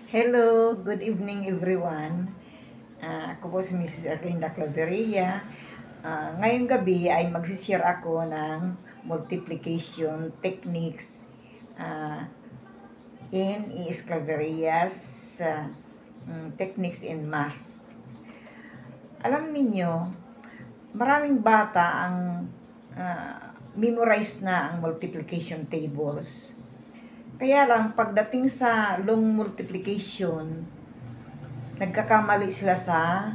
Hello, good evening everyone. Ako po si Mrs. Erlinda Claveria. Ngayong gabi ay magsishare ako ng multiplication techniques in E.S. Claveria's techniques in math. Alam niyo, maraming bata ang memorize na ang multiplication tables. Kaya lang, pagdating sa long multiplication, nagkakamali sila sa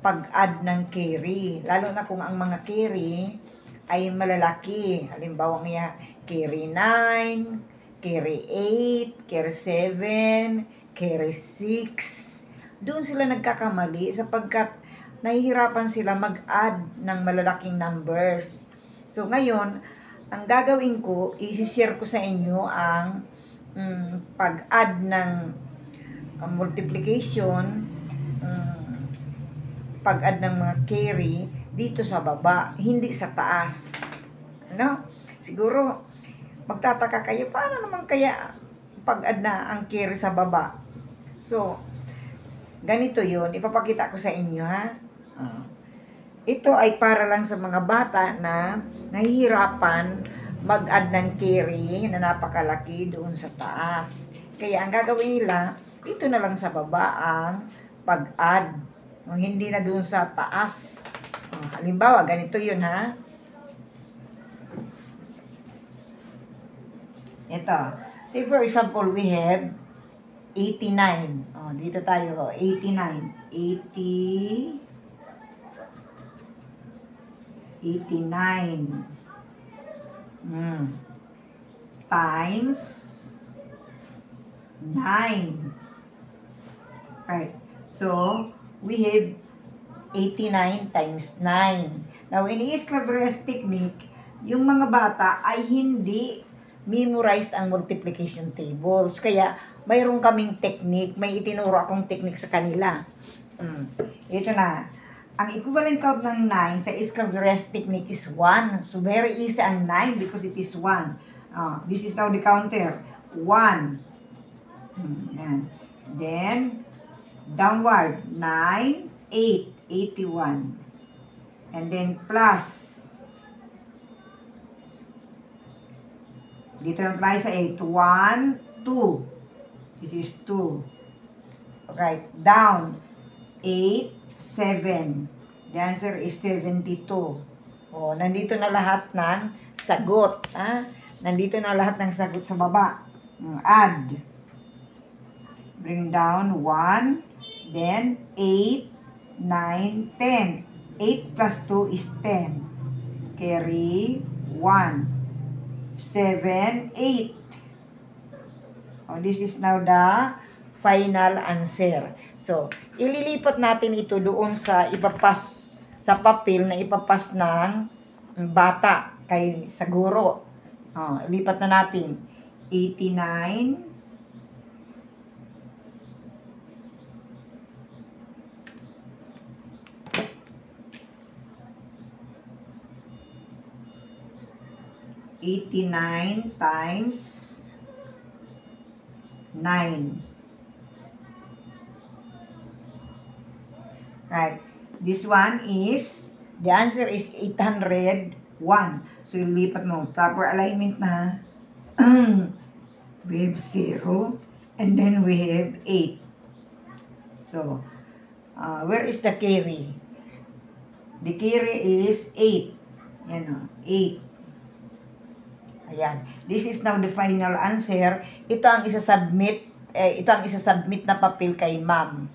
pag-add ng carry. Lalo na kung ang mga carry ay malalaki. Halimbawa nga, carry 9, carry 8, carry 7, carry 6. Doon sila nagkakamali sapagkat nahihirapan sila mag-add ng malalaking numbers. So ngayon, ang gagawin ko, i-share ko sa inyo ang pag-add ng multiplication, pag-add ng mga carry dito sa baba, hindi sa taas. Ano? Siguro, magtataka kayo, paano naman kaya pag-add na ang carry sa baba? So, ganito yun. Ipapakita ko sa inyo, ha? Ito ay para lang sa mga bata na nahihirapan mag-add ng carry na napakalaki doon sa taas. Kaya ang gagawin nila, dito na lang sa baba ang pag-add. Hindi na doon sa taas. Halimbawa, ganito yun, ha? Ito. Say for example, we have 89. Dito tayo, 89. 89 times 9. Right. So, we have 89 times 9. Now, in E.S. Claveria's technique, yung mga bata ay hindi memorized ang multiplication tables. Kaya, mayroon kaming technique. May itinuro akong technique sa kanila. Ito na. Ang equivalent count ng 9 sa E.S. Claveria's technique is 1. So, very easy ang 9 because it is 1. This is now the counter. 1. Yan. Then, downward. 9, 8. 81. And then, plus. Dito lang tayo sa 8. 1, 2. This is 2. Okay. Down. 8, 7. The answer is 72. Nandito na lahat ng sagot. Nandito na lahat ng sagot sa baba. Add. Bring down 1. Then 8, 9, 10. 8 plus 2 is 10. Carry 1. 7, 8. This is now the final answer. So, ililipat natin ito doon sa ipapas sa papel na ipapas ng bata kay sa guro. Ilipat na natin. 89 times 9. Right. This one is, the answer is 801. So, ilipat mo. Proper alignment na. We have 0. And then we have 8. So, where is the carry? The carry is 8. Yan 8. Ayan. This is now the final answer. Ito ang isa-submit. Ito ang isa-submit na papel kay ma'am.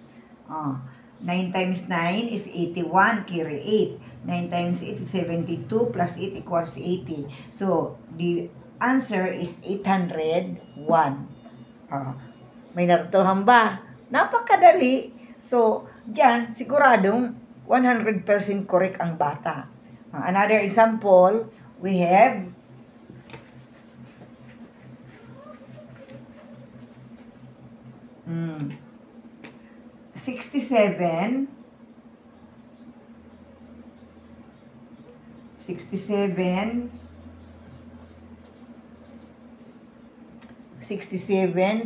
9 times 9 is 81, carry 8. 9 times 8 is 72, plus 8 equals 80. So, the answer is 801. May natutuhan ba? Napakadali. So, dyan, siguradong 100% correct ang bata. Another example, we have 67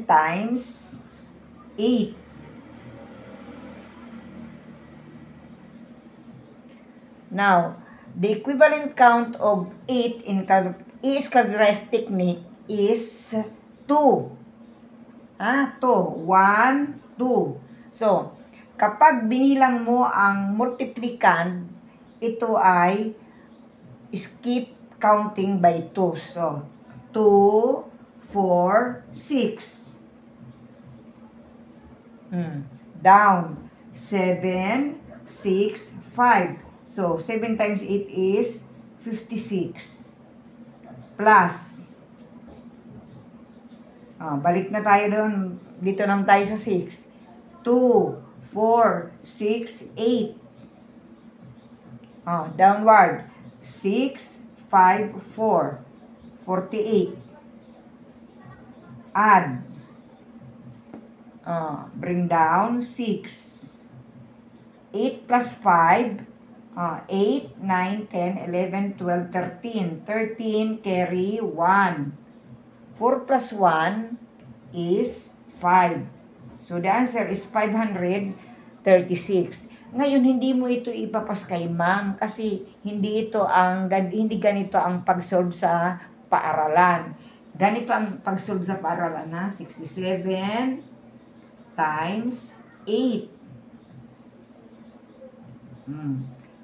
times 8. Now, the equivalent count of 8 in E-scalarized technique is 2. 2. 1, 2. So, kapag binilang mo ang multiplicand, ito ay skip counting by 2. So, 2, 4, 6. Down. 7, 6, 5. So, 7 times 8 is 56. Plus. Balik na tayo doon. Dito naman tayo sa 6. 2, 4, 6, 8. Downward. 6, 5, 4. 48. Add. Bring down 6. 8 plus 5. 8, 9, 10, 11, 12, 13. 13 carry 1. 4 plus 1 is 5. So, the answer is 536. Ngayon, hindi mo ito ipapas kay ma'am kasi hindi ganito ang pag-solve sa paaralan. Ganito ang pag-solve sa paaralan na 67 times 8.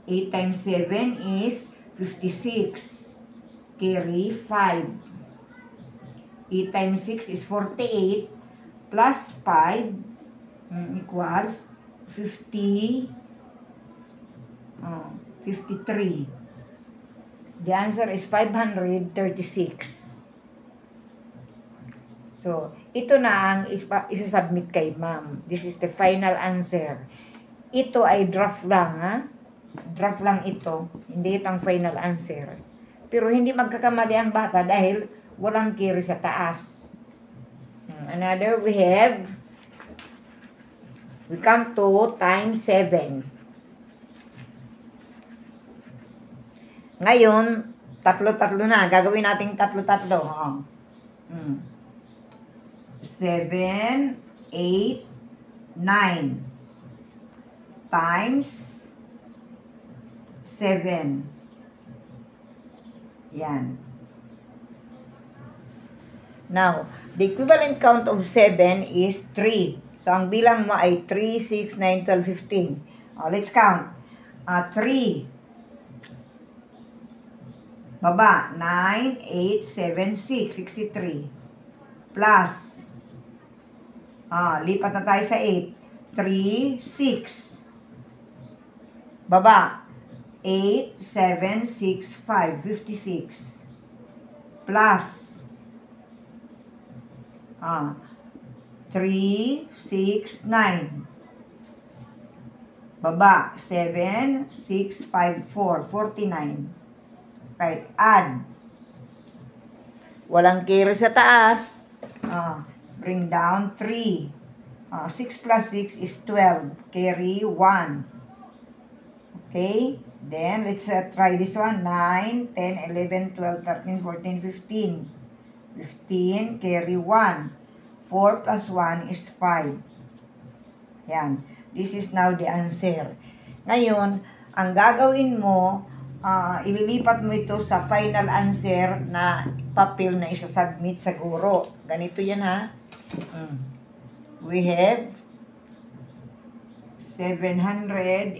8 times 7 is 56. Carry 5. 8 times 6 is 48. Plus 5 equals 53. The answer is 536. So, ito na ang isasubmit kay ma'am. This is the final answer. Ito ay draft lang, ha? Draft lang ito. Hindi ito ang final answer. Pero hindi magkakamali ang bata dahil walang carry sa taas. Another, we come to times 7. Ngayon, tatlo-tatlo na. Gagawin natin tatlo-tatlo. 7, 8, 9 times 7. Yan. Now, the equivalent count of 7 is 3. So, ang bilang mo ay 3, 6, 9, 12, 15. Let's count. 3. Baba. 9, 8, 7, 6. 63. Plus. Lipat na tayo sa 8. 3, 6. Baba. 8, 7, 6, 5. 56. Plus. 3, 6, 9. Baba. 7, 6, 5, 4. 49. Right. Add. Walang carry sa taas. Bring down 3. 6 plus 6 is 12. Carry 1. Okay? Then, let's try this one. 9, 10, 11, 12, 13, 14, 15. 15, carry 1. 4 plus 1 is 5. Yan. This is now the answer. Ngayon, ang gagawin mo, ililipat mo ito sa final answer na papel na isasubmit sa guro. Ganito yan, ha? We have 789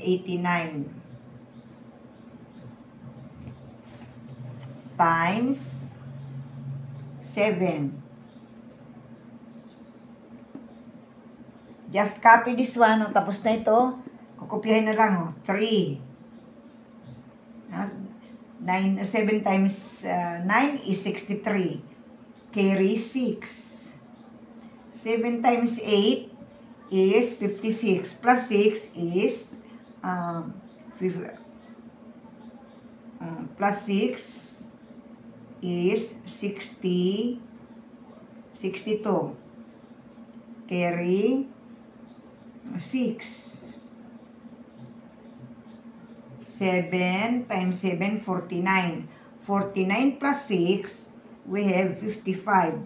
times 7. Just copy this one. Tapos na ito, kukopyahin na lang. 3. 7 times 9 is 63. Carry 6. 7 times 8 is 56. Plus 6 is plus 6 is 62. Carry 6. 7 times 7, 49. 49 plus 6, we have 55.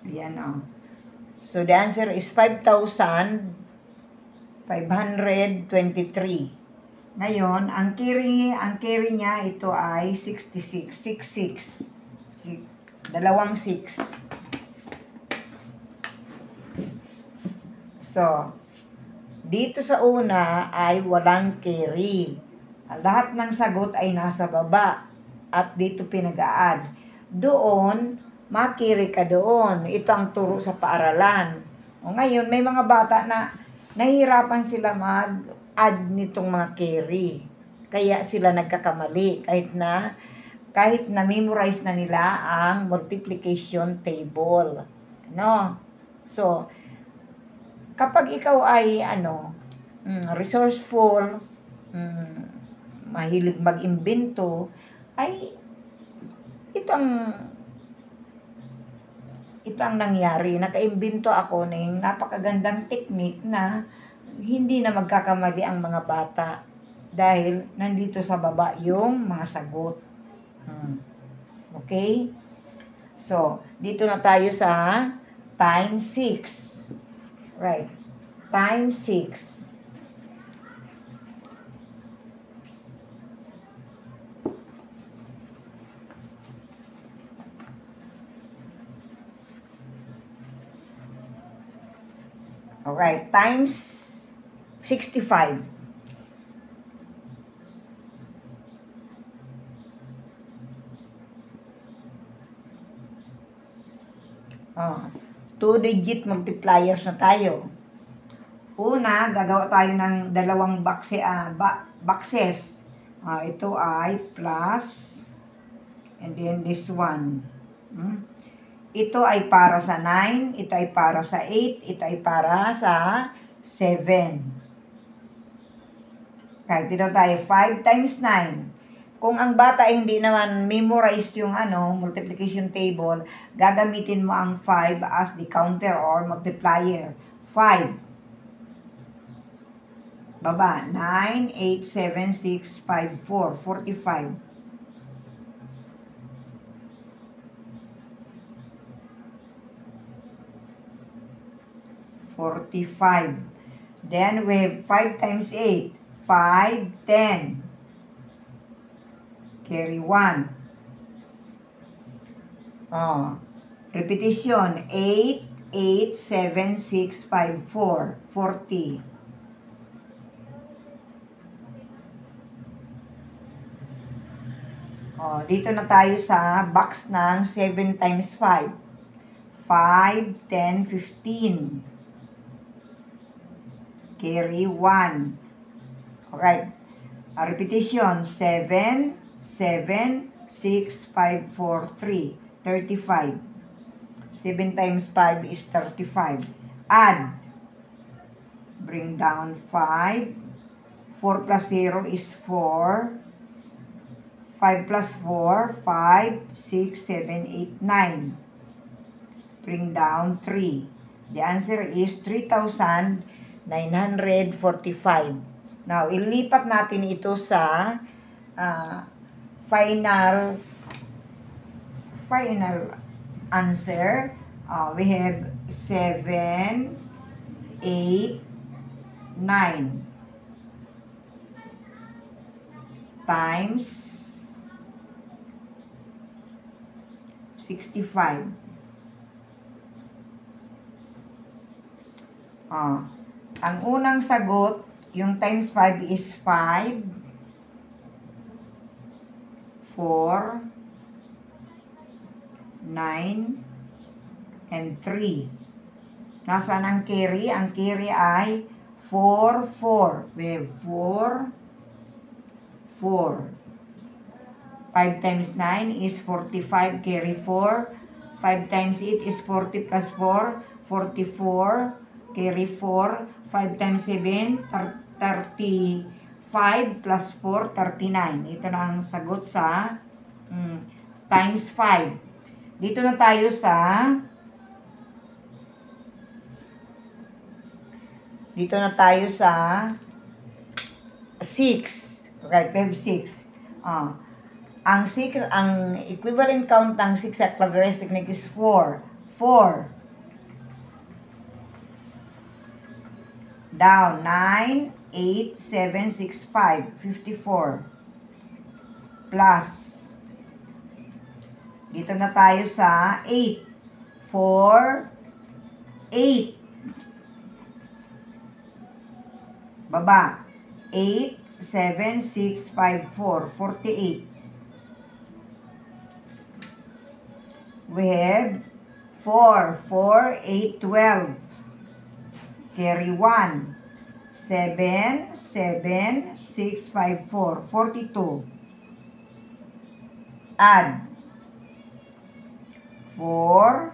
Ayan, o. So, the answer is 5,523. Ngayon, ang carry niya, ito ay 66. 66. Dalawang 6. So, dito sa una ay walang carry. Lahat ng sagot ay nasa baba. At dito pinag-a-add. Doon, makiri ka doon. Ito ang turo sa paaralan. O ngayon, may mga bata na nahihirapan sila mag-add nitong mga carry. Kaya sila nagkakamali. Kahit na memorize na nila ang multiplication table. No? So, kapag ikaw ay resourceful, mahilig mag-imbento, ay ito ang nangyari. Nakaimbento ako ng napakagandang technique na hindi na magkakamali ang mga bata dahil nandito sa baba yung mga sagot. Okay? So, dito na tayo sa times 6. Right. Times 6. Alright, times 65. Two-digit multipliers na tayo. Una, gagawa tayo ng dalawang boxes. Ito ay plus, and then this one. Ito ay para sa 9, ito ay para sa 8, ito ay para sa 7. Kahit dito tayo, 5 times 9. Kung ang bata ay hindi naman memorized yung multiplication table, gagamitin mo ang 5 as the counter or multiplier. 5. Baba, 9, 8, 7, 6, 5, 4, 45. 45. Then we have 5 times 8. 5, 10. Carry 1. Repetition. 8, 8, 7, 6, 5, 4. 40. Dito na tayo sa box ng 7 times 5. 5, 10, 15. Carry 1. Alright. Repetition. 7, 7, 6, 5, 4, 3. 35. 7 times 5 is 35. Add. Bring down 5. 4 plus 0 is 4. 5 plus 4, 5, 6, 7, 8, 9. Bring down 3. The answer is 3,945. Now, ilipat natin ito sa final answer. We have 7, 8, 9 times 65. Ang unang sagot, yung times 5 is 5, 4, 9, and 3. Nasaan ang carry? Ang carry ay 4, 4. We have 4, 4. 5 times 9 is 45, carry 4. 5 times 8 is 40 plus 4, 44, carry 4. 5 times 7, 35 plus 4, 39. Ito na ang sagot sa times 5. Dito na tayo sa 6. Right, we have 6. Ang equivalent count ng 6 sa Claveres technique is 4. 4. Down, 9, 8, 7, 6, 5, 54. Plus. Dito na tayo sa 8. 4, 8. Baba. 8, 7, 6, 5, 4. 48. We have 4, 4, 8, 12. Carry 1. 7, 7, 6, 5, 4. 42. Add. 4,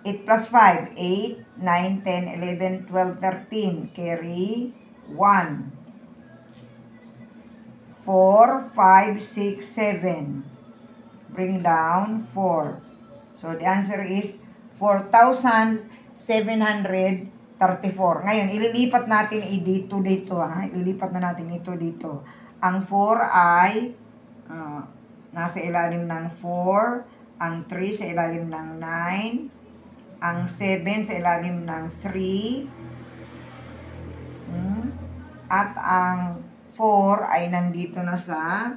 8 plus 5, 8, 9, 10, 11, 12, 13. Carry 1. 4, 5, 6, 7. Bring down 4. So, the answer is 4,734. Ngayon, ililipat natin dito, ha? Ililipat na natin ito dito. Ang 4 ay nasa ilalim ng 4. Ang 3 sa ilalim ng 9. Ang 7 sa ilalim ng 3. At ang 4 ay nandito na sa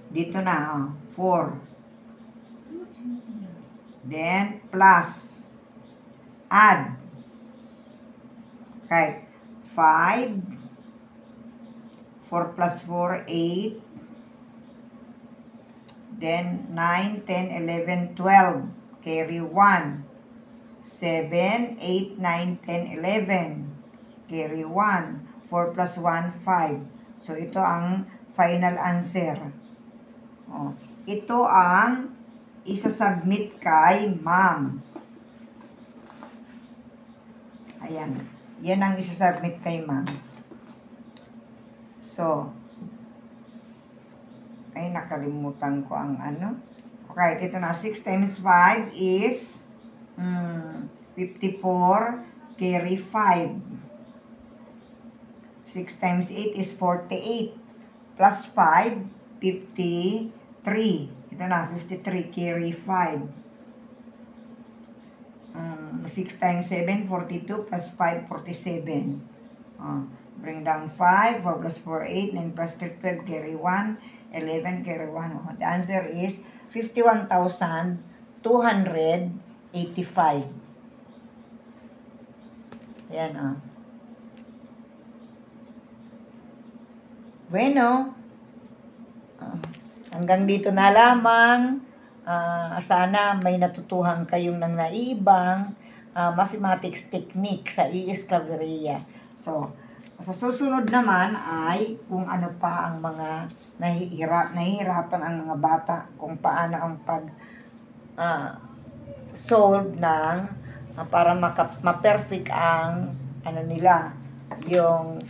dito na, 4. Then, plus. Add. Okay. 5. 4 plus 4, 8. Then, 9, 10, 11, 12. Carry 1. 7, 8, 9, 10, 11. Carry 1. 4 plus 1, 5. So, ito ang final answer. Oh, ito ang isa-submit kay ma'am. Ayan. Yan ang isa-submit kay ma'am. So, ay nakalimutan ko ang ano. Okay, ito na. 6 times 5 is 54. Carry 5. 6 times 8 is 48. Plus 5, 53. Ito na, 53. Carry 5. 6 times 7, 42. Plus 5, 47. Bring down 5. 4 plus 4, 8. 9 plus 3, 12. Carry 1. 11. Carry 1. The answer is 51,285. Yan, Bueno. Hanggang dito na lamang. Sana may natutuhan kayong ng naibang mathematics technique sa ES Claveria. So, sa susunod naman ay kung ano pa ang mga nahihirapan ang mga bata kung paano ang solve ng para ma-perfect ang ano nila, yung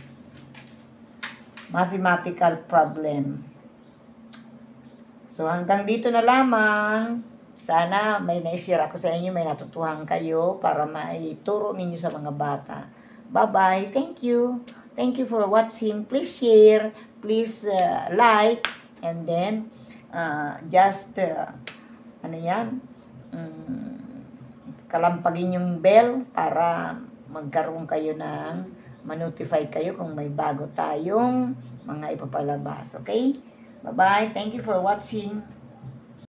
mathematical problem. So, hanggang dito na lamang. Sana may naisira ko sa inyo, may natutuhan kayo para maituro ninyo sa mga bata. Bye-bye. Thank you. Thank you for watching. Please share. Please like. And then, kalampagin yung bell para magkaroon kayo ng ma-notify kayo kung may bago tayong mga ipapalabas. Okay? Bye-bye. Thank you for watching.